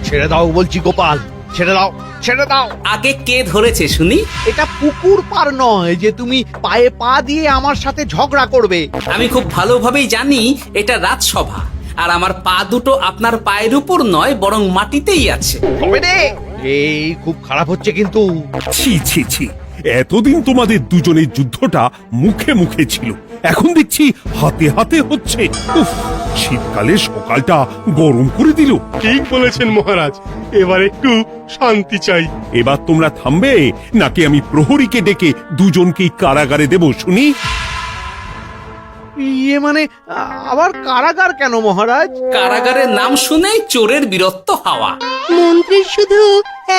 ছেড়ে দাও বলছি গোপাল, ছেড়ে দাও, ছেড়ে দাও। আগে কে ধরেছে শুনি? এটা পুকুর পার নয় যে তুমি পায়ে পা দিয়ে আমার সাথে ঝগড়া করবে। আমি খুব ভালোভাবেই জানি এটা রাজসভা, আর আমার পা দুটো আপনার পায়ের উপর নয় বরং মাটিতেই আছে। হবে রে, এই খুব খারাপ হচ্ছে কিন্তু। ছি ছি ছি, এতদিন তোমাদের দুজনের যুদ্ধটা মুখে মুখে ছিল, এখন দেখছি হাতে হাতে হচ্ছে। উফ, শীতকালে সকালটা গরম করে দিল। ঠিক বলেছেন মহারাজ, এবার একটু শান্তি চাই। এবার তোমরা থামবে নাকি আমি প্রহরীকে ডেকে দুজনকেই কারাগারে দেব শুনি? ইয়ে মানে আবার কারাগার কেন মহারাজ? কারাগারের নাম শুনেই চোরের বীরত্ব হাওয়া। মন্ত্রীর শুধু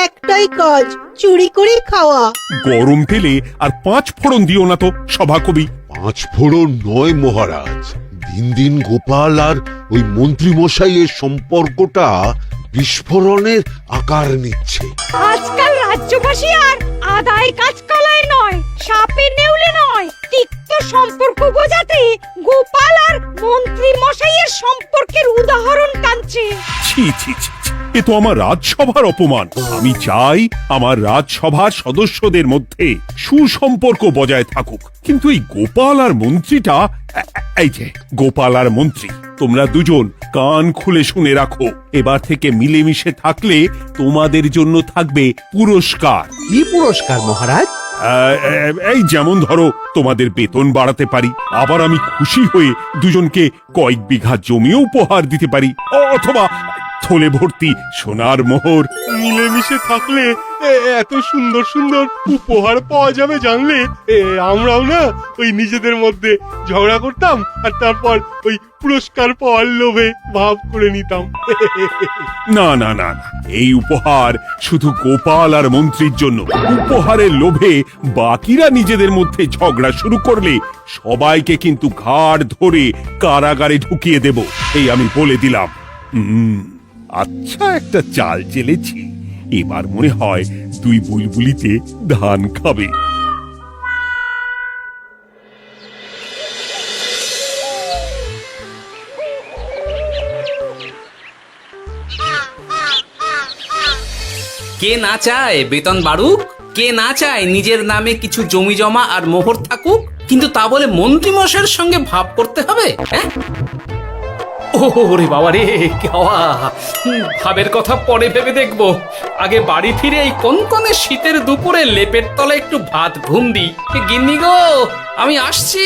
একটাই কাজ, চুরি করে খাওয়া। গরম তেলে আর 5 ফোড়ন দিও না তো সভাকবি। 5 ফোড়ন নয় মহারাজ, দিন দিন গোপাল আর ওই মন্ত্রী মশাইয়ের সম্পর্কটা বিস্ফোরণের আকার নিচ্ছে। আজকাল রাজ্যবাসী আর আদায় কাজকালায় নয়, সাপে নেউলে নয়, তিক্ত সম্পর্ক বোঝাতে গোপাল আর মন্ত্রী মশাইয়ের সম্পর্কের উদাহরণ টানছে। ছি ছি ছি ছি, এ তো আমার রাজসভার অপমান। আমি চাই আমার রাজসভার সদস্যদের মধ্যে সুসম্পর্ক বজায় থাকুক, কিন্তু এই গোপাল আর মন্ত্রীটা, এই যে গোপাল আর মন্ত্রী, তোমরা দুজন কান খুলে শুনে রাখো, এবার থেকে মিলেমিশে থাকলে তোমাদের জন্য থাকবে পুরস্কার। কি পুরস্কার মহারাজ? এই যেমন ধরো, তোমাদের বেতন বাড়াতে পারি, আবার আমি খুশি হয়ে দুজনকে কয়েক বিঘা জমিও উপহার দিতে পারি, অথবা থলে ভর্তি সোনার মোহর। মিলেমিশে থাকলে এত সুন্দর সুন্দর উপহার পাওয়া যাবে জানলে আমরাও না ওই নিজেদের মধ্যে ঝগড়া করতাম আর তারপর ওই পুরস্কার পাওয়ার লোভে ভাব করে নিতাম। না না না না, এই উপহার শুধু গোপাল আর মন্ত্রীর জন্য। উপহারের লোভে বাকিরা নিজেদের মধ্যে ঝগড়া শুরু করলে সবাইকে কিন্তু ঘাড় ধরে কারাগারে ঢুকিয়ে দেব, এই আমি বলে দিলাম। আচ্ছা, একটা চাল চেলেছি, এবার মনে হয় দুই বুলবুলিতে ধান খাবে। কে না চায় বেতন বাড়ুক? কে না চায় নিজের নামে কিছু জমি জমা আর মোহর থাকুক? কিন্তু তা বলে মন্ত্রী মশাইয়ের সঙ্গে ভাব করতে হবে? হ্যাঁ, ওরে বাবা রে, ভাবের কথা পরে ভেবে দেখবো। আগে বাড়ি ফিরে এই কনকনে শীতের দুপুরে লেপের তলে একটু ভাত ঘুম দি। গিন্নি গো, আমি আসছি।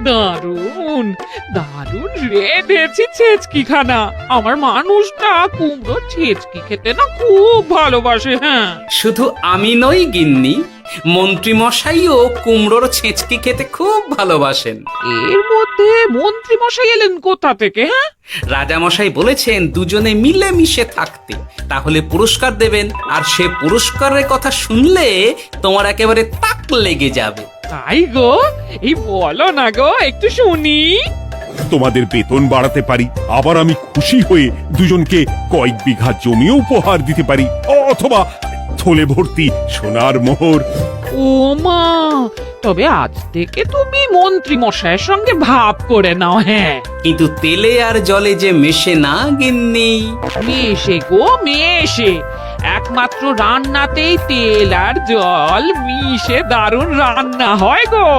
দারুণ দারুণ রেঁধেছি ছেচকি খানা। আমার মানুষটা কুমড়ো ছেচকি খেতে না খুব ভালোবাসে। হ্যাঁ, শুধু আমি নই গিন্নি, মন্ত্রী মশাইও কুমড়োর ছেঁচকি খেতে খুব ভালোবাসেন। এর মধ্যে মন্ত্রী মশাই এলেন কোথা থেকে? হ্যাঁ, রাজা মশাই বলেছেন দুজনে মিলে মিশে থাকতে, তাহলে পুরস্কার দেবেন, আর সে পুরস্কারের কথা শুনলে তোমার একেবারে তাক লেগে যাবে। তাই গো, এই বলো না গো, একটু শুনি। তোমাদের বেতন বাড়াতে পারি, আবার আমি খুশি হয়ে দুজনকে কয়েক বিঘা জমিও উপহার দিতে পারি, অথবা থলে ভর্তি সোনার মোহর। ও মা, তবে আজ থেকে তুমি মন্ত্রী মশাইয়ের সঙ্গে ভাব করে নাও। হ্যাঁ, কিন্তু তেলে আর জলে যে মেশে না গিন্নি। মেশে গো মেশে, একমাত্র রান্নাতেই তেল আর জল মিশে দারুণ রান্না হয় গো।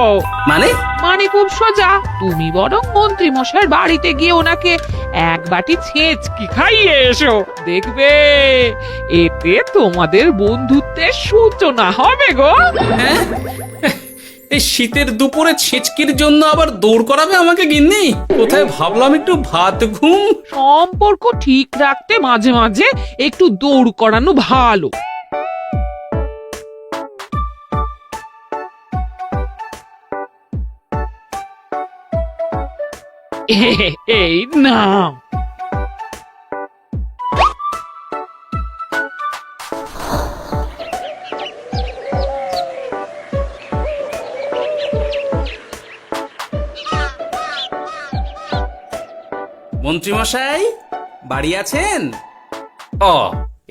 মানে মানে খুব সোজা, তুমি বরং মন্ত্রী মশাইয়ের বাড়িতে গিয়ে ওনাকে এক বাটি ছেচকি খাইয়ে এসো, দেখবে এতে তোমাদের বন্ধুত্বের সূচনা হবে গো। হ্যাঁ, এই শীতের দুপুরে ছেচকির জন্য আবার দৌড় করাবে আমাকে গিন্নি? কোথায় ভাবলাম একটু ভাত ঘুম। সম্পর্ক ঠিক রাখতে মাঝে মাঝে একটু দৌড় করানো ভালো। এই নাও। মন্ত্রীমশাই বাড়ি আছেন? ও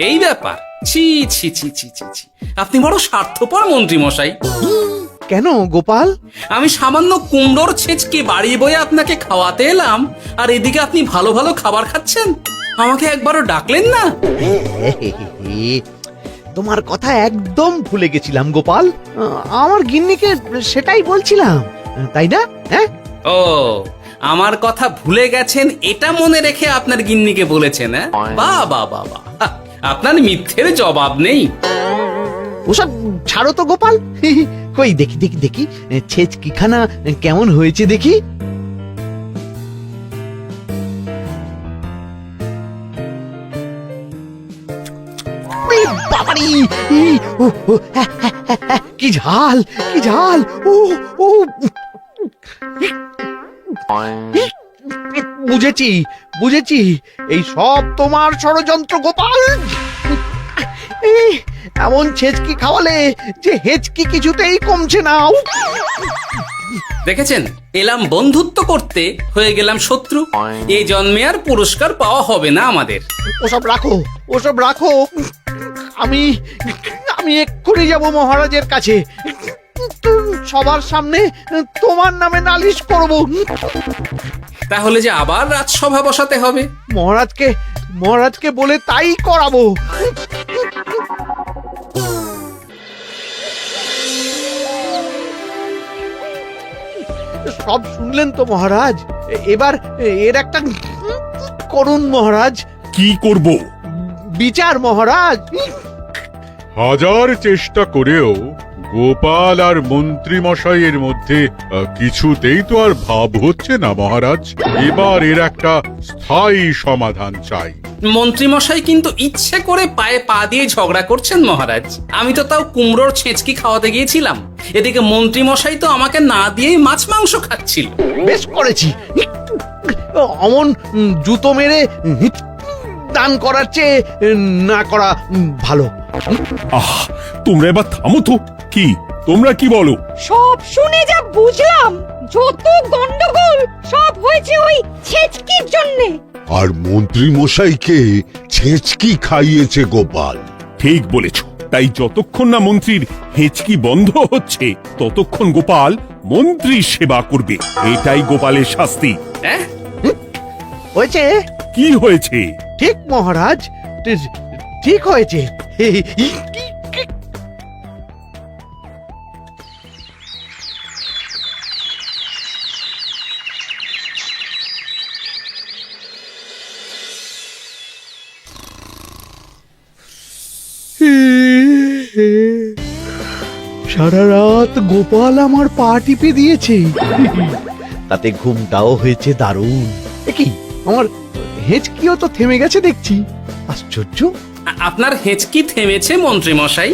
এই ব্যাপার, ছি ছি ছি ছি ছি ছি, আপনি বড় স্বার্থপর মন্ত্রীমশাই। কেন গোপাল? আমি সামান্য কুমড়োর ছেঁচকে বাড়ি বয়ে আপনাকে খাওয়াতে এলাম, আর এদিকে আপনি ভালো ভালো খাবার খাচ্ছেন, আমাকে একবারও ডাকলেন না। তোমার কথা একদম ভুলে গেছিলাম গোপাল। আমার গিন্নিকে সেটাই বলছিলাম, তাই না? হ্যাঁ, ও আমার কথা ভুলে গেছেন এটা মনে রেখে আপনার গিন্নিকে বলেছেন? হ্যাঁ, বাহ বাহ বাহ বাহ, আপনার মিথ্যের জবাব নেই। ওসব ছাড়ো তো গোপাল। কই দেখি দেখি দেখি ছেচকিখানা কেমন হয়েছে দেখি। বাবারি, কি ঝাল, কি ঝাল! ও ও, বুঝেছি বুঝেছি, এই সব তোমার ষড়যন্ত্র গোপাল। এমন ছেচকি খাওয়ালে যে হেচকি কিছুতেই কমছে না। দেখেছেন, এলাম বন্ধুত্ব করতে, হয়ে গেলাম শত্রু। এই জন্মে আর পুরস্কার পাওয়া হবে না আমাদের। ওসব রাখো, ওসব রাখো। আমি আমি এক্ষুনি যাব মহারাজের কাছে, সবার সামনে তোমার নামে নালিশ করব। তাহলে যে আবার রাজসভা বসাতে হবে। মহারাজকে বলে তাই করাবো। সব শুনলেন তো মহারাজ, এবার এর একটা করুন মহারাজ। কি করব? বিচার মহারাজ। হাজার চেষ্টা করেও গোপাল আর মন্ত্রী মশাইয়ের মধ্যে কিছুতেই তো আর ভাব হচ্ছে না মহারাজ। এবার এর একটা স্থায়ী সমাধান চাই। মন্ত্রীমশাই কিন্তু ইচ্ছে করে পায়ে পা দিয়ে ঝগড়া করছেন মহারাজ। আমি তো তাও কুমড়োর ছেঁচকি খাওয়াতে গিয়েছিলাম, এদিকে মন্ত্রীমশাই তো আমাকে না দিয়েই মাছ মাংস খাচ্ছিল। বেশ করেছি, অমন জুতো মেরে দান করার চেয়ে না করা ভালো। আহ, তোমরা এবার থামো তো। কি তোমরা কি বলো? সব শুনে যা বুঝলাম, যত গন্ডগোল সব হয়েছে ওই ছেচকির জন্যে। আর মন্ত্রী মশাইকে ছেঁচকি খাইয়েছে গোপাল। ঠিক বলেছ। তাই যতক্ষণ না মন্ত্রীর হেঁচকি বন্ধ হচ্ছে ততক্ষণ গোপাল মন্ত্রীর সেবা করবে। এটাই গোপালের শাস্তি। হ্যাঁ, হয়েছে? কি হয়েছে? ঠিক মহারাজ, ঠিক হয়েছে। সারা রাত গোপাল আমার পা টিপে দিয়েছে, তাতে ঘুমটাও হয়েছে দারুণ। কি আমার হেঁচকিও তো থেমে গেছে দেখছি, আশ্চর্য। আপনার হেঁচকি থেমেছে মন্ত্রীমশাই?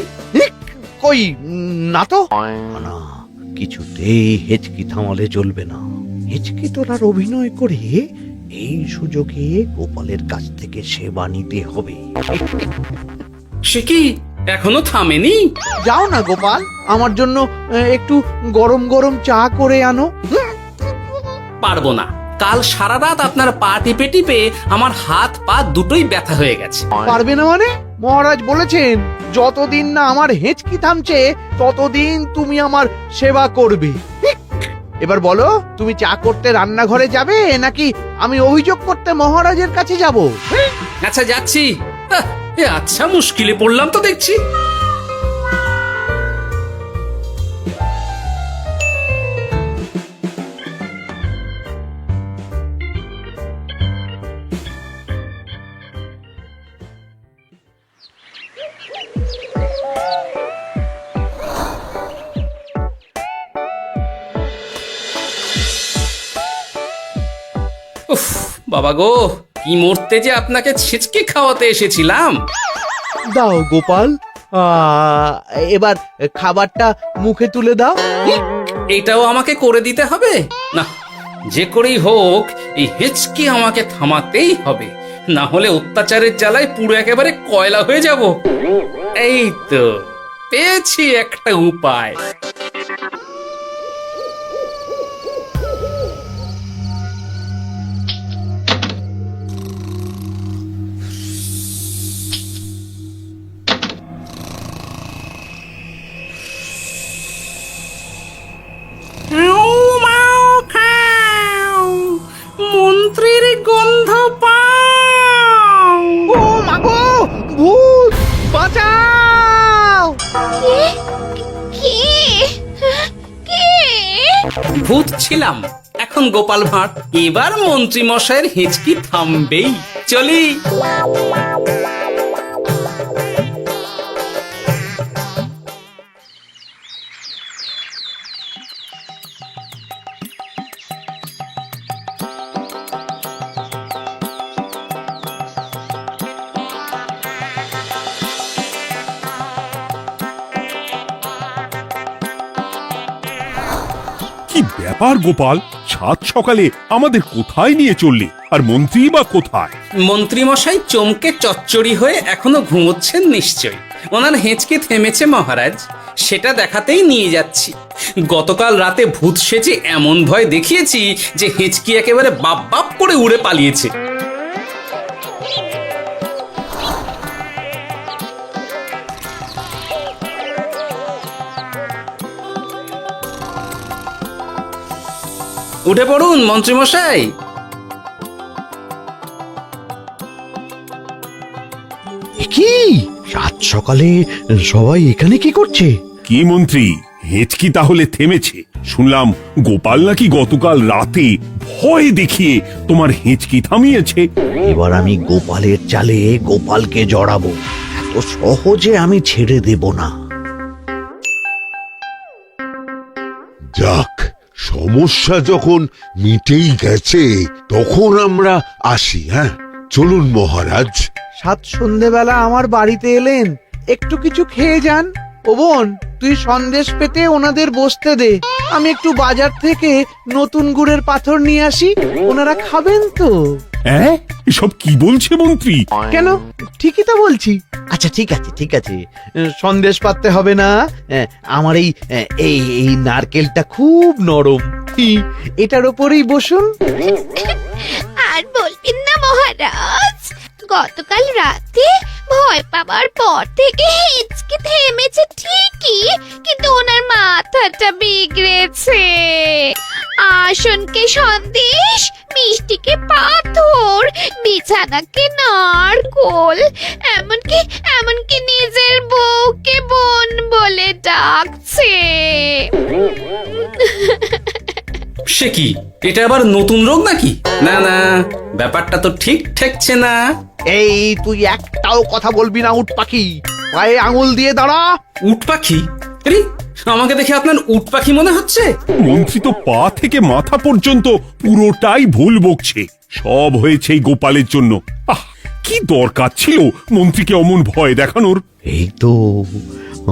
কই না তো। না, কিছুতেই হেঁচকি থামালে চলবে না। হেঁচকি তোলার অভিনয় করে এই সুযোগে গোপালের কাছ থেকে সেবা নিতে হবে। সে কি এখনো থামেনি? যাও না গোপাল, আমার জন্য একটু গরম গরম চা করে আনো। পারবো না, কাল সারা রাত আপনার পা টিপে টিপে আমার হাত পা দুটোই ব্যথা হয়ে গেছে। পারবে না মানে? মহারাজ বলেছেন যতদিন না আমার হেঁচকি থামছে ততদিন তুমি আমার সেবা করবে। এবার বলো, তুমি চা করতে রান্নাঘরে যাবে নাকি আমি অভিযোগ করতে মহারাজের কাছে যাব? আচ্ছা যাচ্ছি। আচ্ছা, মুশকিলে পড়লাম তো দেখছি। উফ বাবা গো, কি মরতে যে আপনাকে ছেচকে খাওয়াতে এসেছিলাম। দাও গোপাল, এবার খাবারটা মুখে তুলে দাও। এটাও আমাকে করে দিতে হবে? না, যে করেই হোক এই হেঁচকি আমাকে থামাতেই হবে, না হলে অত্যাচারের জ্বালায় পুরো একেবারে কয়লা হয়ে যাব। এই তো পেয়েছি একটা উপায়। ভূত ছিলাম, এখন গোপাল ভাঁড়। এবার মন্ত্রী মশাইয়ের হেঁচকি থামবেই। চলি। কি ব্যাপার গোপাল, সাত সকালে আমাদের কোথায় নিয়ে চললি? আর মন্ত্রী বা কোথায়? মন্ত্রী মশাই চমকে চচ্চড়ি হয়ে এখনো ঘুমোচ্ছেন নিশ্চয়। ওনার হেঁচকি থেমেছে মহারাজ, সেটা দেখাতেই নিয়ে যাচ্ছি। গতকাল রাতে ভূত সেজে এমন ভয় দেখিয়েছি যে হেঁচকি একেবারে বাপ বাপ করে উড়ে পালিয়েছে। উঠে পড়ুন মন্ত্রী মশাই। কি সাত সকালে সবাই এখানে কি করছে? কি মন্ত্রী, হেঁচকি তাহলে থেমেছে? শুনলাম গোপাল নাকি গতকাল রাতে ভয় দেখিয়ে তোমার হেঁচকি থামিয়েছে। এবার আমি গোপালের চালে গোপালকে জড়াবো, এত সহজে আমি ছেড়ে দেব না। যাক, সমস্যা যখন মিটেই গেছে তখন আমরা আসি। হ্যাঁ, চলুন মহারাজ। সাত সন্ধেবেলা আমার বাড়িতে এলেন, একটু কিছু খেয়ে যান। ও বোন, তুই সন্দেশ পেতে ওনাদের বসতে দে, আমি একটু বাজার থেকে নতুন গুড়ের পাথর নিয়ে আসি, ওনারা খাবেন তো। হ্যাঁ, এসব কি বলছে মন্ত্রী? কেন, ঠিকই তো বলছি। আচ্ছা ঠিক আছে ঠিক আছে, সন্দেশ পাততে হবে না। আমার এই এই এই নারকেলটা খুব নরম, এটার ওপরেই বসুন। আর বলবেন না মহারাজ, গতকাল রাতে ভয় পাবার পর থেকে হেঁচকি থেমেছে ঠিকই, কিন্তু ওনার মাথাটা বিগড়েছে। আসনকে সন্দেশ, মিষ্টিকে পাথর, বিছানাকে নারকোল, এমনকি এমনকি নিজের বউকে বোন বলে ডাকছে। সে কি, এটা আবার নতুন রোগ নাকি? না না, ব্যাপারটা তো ঠিক ঠেকছে না। এই তুই একটাও কথা বলবি না উট পাখি, পায়ে আঙুল দিয়ে দাঁড়া। উট পাখি? আরে, আমাকে দেখে আপনার উট পাখি মনে হচ্ছে? মন্ত্রী তো পা থেকে মাথা পর্যন্ত পুরোটাই ভুল বকছে। সব হয়েছে এই গোপালের জন্য। আহ, কি দরকার ছিল মন্ত্রীকে অমন ভয় দেখানোর? এই তো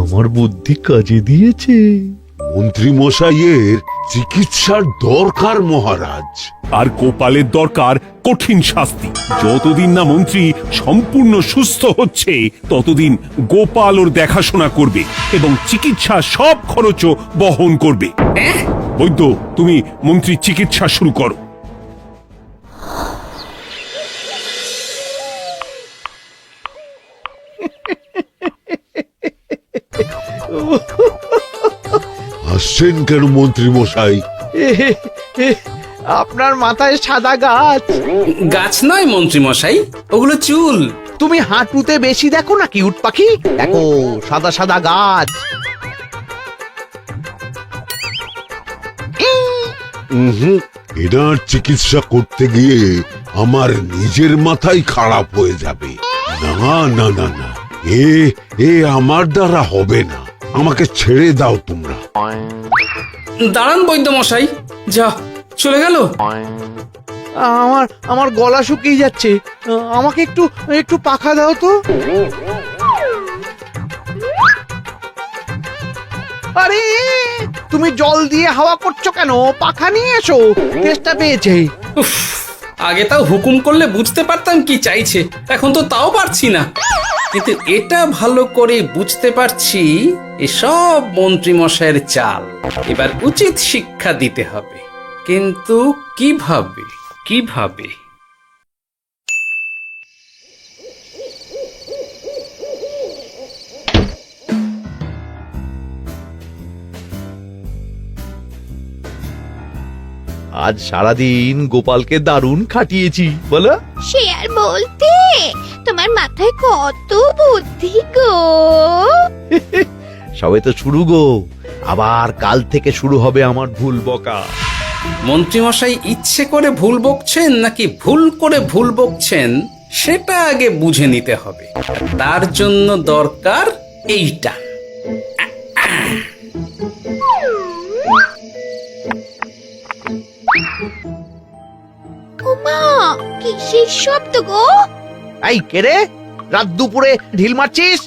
আমার বুদ্ধি কাজে দিয়েছে। মন্ত্রী মশাইয়ের চিকিৎসার দরকার মহারাজ। আর গোপালের দরকার কঠিন শাস্তি। যতদিন না মন্ত্রী সম্পূর্ণ সুস্থ হচ্ছে ততদিন গোপাল ওর দেখাশোনা করবে এবং চিকিৎসা সব খরচও বহন করবে। বৈদ্য, তুমি মন্ত্রীর চিকিৎসা শুরু করো। হাসছেন কেন মন্ত্রী মশাই? আপনার মাথায় সাদা গাছ। গাছ নয় মন্ত্রী মশাই, ওগুলো চুল। তুমি হাঁটুতে বেশি দেখো নাকি উট পাখি? দেখো সাদা সাদা গাছ। এনার চিকিৎসা করতে গিয়ে আমার নিজের মাথাই খারাপ হয়ে যাবে। না না না না, এ আমার দ্বারা হবে না, আমাকে ছেড়ে দাও তোমরা। দাঁড়ান বৈদ্য মশাই, যা চলে গেল। আমার আমার গলা শুকিয়ে যাচ্ছে, আমাকে একটু একটু পাখা দাও তো। আরে তুমি জল দিয়ে হাওয়া করছো কেন? পাখা নিয়ে এসো, তেষ্টা পেয়েছে। উফ, আগে তাও হুকুম করলে বুঝতে পারতাম কি চাইছে, এখন তো তাও পারছি না। কিন্তু এটা ভালো করে বুঝতে পারছি এসব মন্ত্রী মশাইয়ের চাল। এবার উচিত শিক্ষা দিতে হবে, কিন্তু কিভাবে কিভাবে? আজ সারাদিন গোপালকে দারুণ খাটিয়েছি বলো। সে আর বলতে, তোমার মাথায় কত বুদ্ধি গো। সবে তো শুরু গো, আবার কাল থেকে শুরু হবে আমার ভুল বকা। মন্ত্রীমশাই ইচ্ছে করে ভুল বকছেন নাকি ভুল করে ভুল বকছেন সেটা আগে বুঝে নিতে হবে। আর তার জন্য দরকার এইটা। ওমা কিসের শব্দ গো? এই কে রে, রাত দুপুরে ঢিল মারছিস?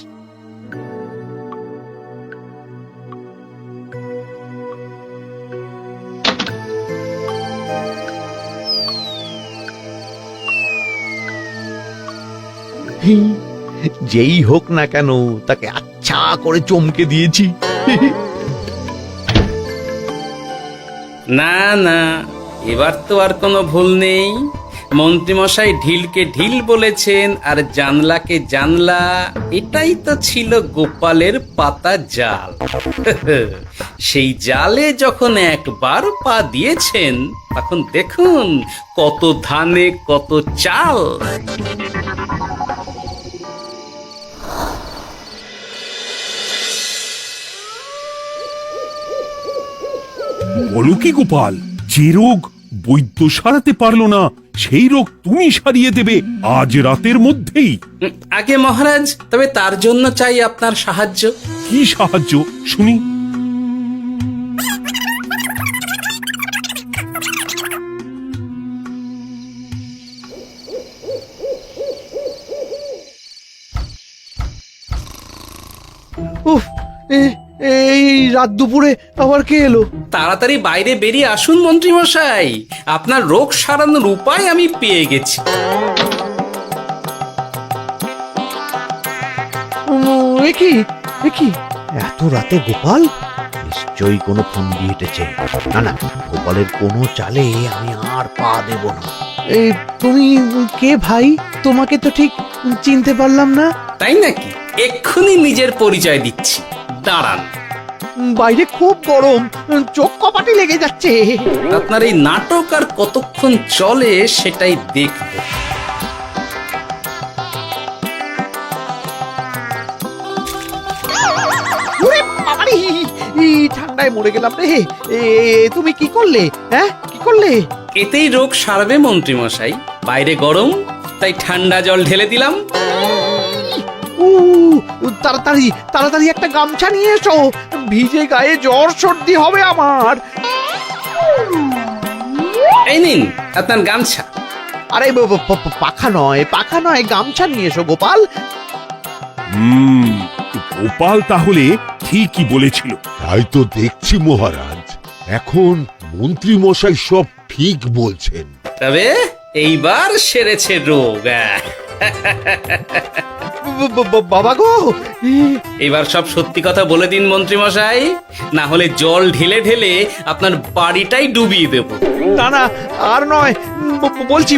যেই হোক না কেন তাকে আচ্ছা করে চমকে দিয়েছি। না না, এবার তো আর কোনো ভুল নেই। মন্ত্রীমশাই ঢিলকে ঢিল বলেছেন আর জানলাকে জানলা, এটাই তো ছিল গোপালের পাতা জাল। সেই জালে যখন একবার পা দিয়েছেন তখন দেখুন কত ধানে কত চাল। বলো কি গোপাল, যে রোগ বৈদ্য সারাতে পারলো না সেই রোগ তুমি সারিয়ে দেবে আজ রাতের মধ্যেই? আগে মহারাজ, তবে তার জন্য চাই আপনার সাহায্য। কি সাহায্য শুনি? উফ, এই রাত দুপুরে আবার কে এলো? তাড়াতাড়ি বাইরে বেরিয়ে আসুন মন্ত্রীমশাই, আপনার রোগ সারানোর উপায় আমি পেয়ে গেছি। কি এত রাতে গোপাল? নিশ্চয়ই কোনো ফন্দি হেঁটেছে। না না, গোপালের কোনো চালে আমি আর পা দেব না। তুমি কে ভাই? তোমাকে তো ঠিক চিনতে পারলাম না। তাই নাকি? এক্ষুনি নিজের পরিচয় দিচ্ছি, দাঁড়ান। বাইরে খুব গরম, চোখ কপাটি লেগে যাচ্ছে। আপনার এই নাটক আর কতক্ষণ চলে সেটাই দেখব। ওরে বাবারে, ঠান্ডায় মরে গেলাম রে। তুমি কি করলে? হ্যাঁ, কি করলে? এতেই রোগ সারবে মন্ত্রীমশাই। বাইরে গরম, তাই ঠান্ডা জল ঢেলে দিলাম। তাড়াতাড়ি তাড়াতাড়ি একটা গামছা নিয়ে এসো, ভিজে গায়ে জ্বর সর্দি হবে আমার। এই নিন আপনার গামছা। আরে পাখা নয়, গামছা নিয়ে এসো গোপাল। গোপাল তাহলে ঠিকই বলেছিল। তাই তো দেখছি মহারাজ, এখন মন্ত্রী মশাই সব ঠিক বলছেন। তবে এইবার সেরেছে রোগ। বাবা গো, এবার সব সত্যি কথা বলে দিন মন্ত্রীমশাই, না হলে জল ঢেলে ঢেলে আপনার বাড়িটাই ডুবিয়ে দেব। না না, আর নয়, বলছি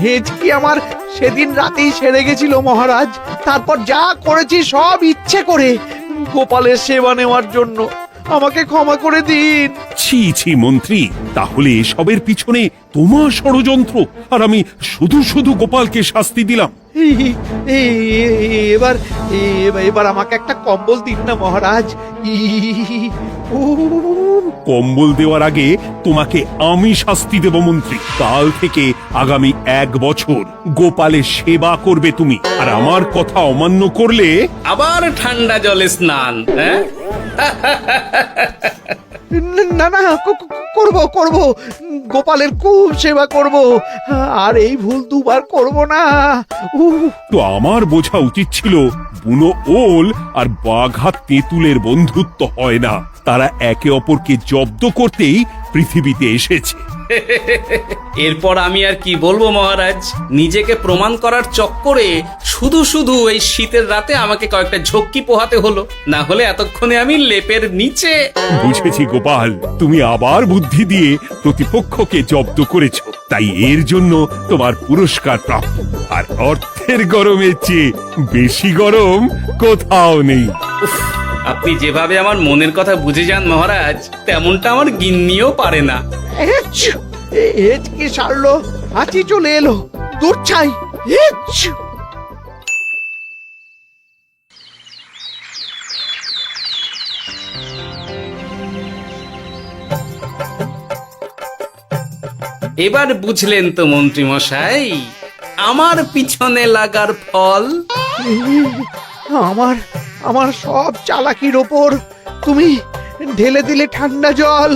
হেঁচকি আমার সেদিন রাতেই সেরে গেছিল মহারাজ। তারপর যা করেছি সব ইচ্ছে করে, গোপালের সেবা নেওয়ার জন্য। আমাকে ক্ষমা করে দিন। ছি ছি মন্ত্রী, তাহলে এসবের পিছনে তোমার ষড়যন্ত্র, আর আমি শুধু শুধু গোপালকে শাস্তি দিলাম। এবার এবার আমাকে একটা কম্বল দিন না মহারাজ। কম্বল দেওয়ার আগে তোমাকে আমি শাস্তি দেব মন্ত্রী। কাল থেকে আগামী 1 বছর গোপালের সেবা করবে তুমি, আর আমার কথা অমান্য করলে আবার ঠান্ডা জলে স্নান। হ্যাঁ, না না, করব, গোপালের খুব সেবা করব, আর এই ভুল দুবার করব না। তো আমার বোঝা উচিত ছিল বুনো ওল আর বাঘা তেঁতুলের বন্ধুত্ব হয় না, তারা একে অপরকে জব্দ করতেই পৃথিবীতে এসেছে। এরপর আমি আর কি বলবো মহারাজ, নিজেকে প্রমাণ করার চক্করে শুধু শুধু এই শীতের রাতে আমাকে কয়েকটা ঝক্কি পোহাতে হলো, না হলে এতক্ষণে আমি লেপের নিচে। বুঝেছি গোপাল, তুমি আবার বুদ্ধি দিয়ে প্রতিপক্ষকে জব্দ করেছো, তাই এর জন্য তোমার পুরস্কার প্রাপ্ত। আর অর্থের গরমের চেয়ে বেশি গরম কোথাও নেই। আপনি যেভাবে আমার মনের কথা বুঝে যান মহারাজ, তেমনটা আমার গিন্নিও পারে না। হেঁচকি সারলো, হাঁচি চলে এলো, দূর ছাই। এবার বুঝলেন তো মন্ত্রী মশাই আমার পিছনে লাগার ফল। আমার আমার সব চালাকির ওপর তুমি ঢেলে দিলে ঠান্ডা জল।